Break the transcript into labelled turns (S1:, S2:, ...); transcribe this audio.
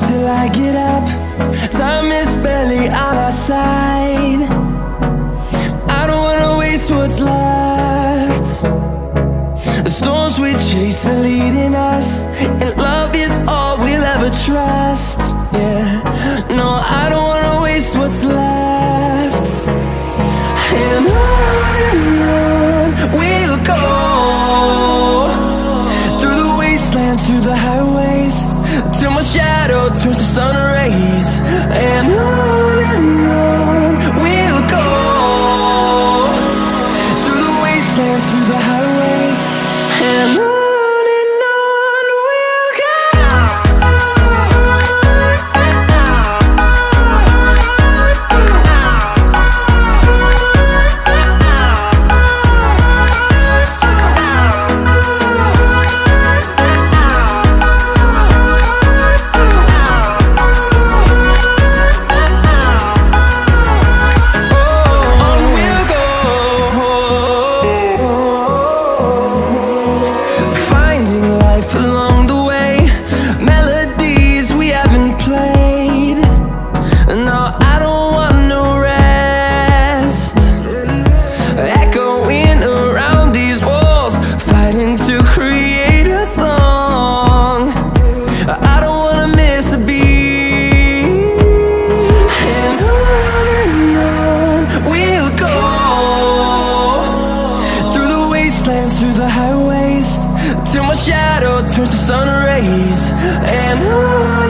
S1: till I get up. Time is barely on our side. I don't wanna waste what's left. The storms we chase are leading us, and love is all we'll ever trust. Yeah, no, I don't wanna waste what's left. And on we'll go, through the wastelands, through the highways, till my shadow turns to sun rays. And on we'll go, through the wastelands, through the highways, and on we'll go. Through the highways, till my shadow turns to sun rays. And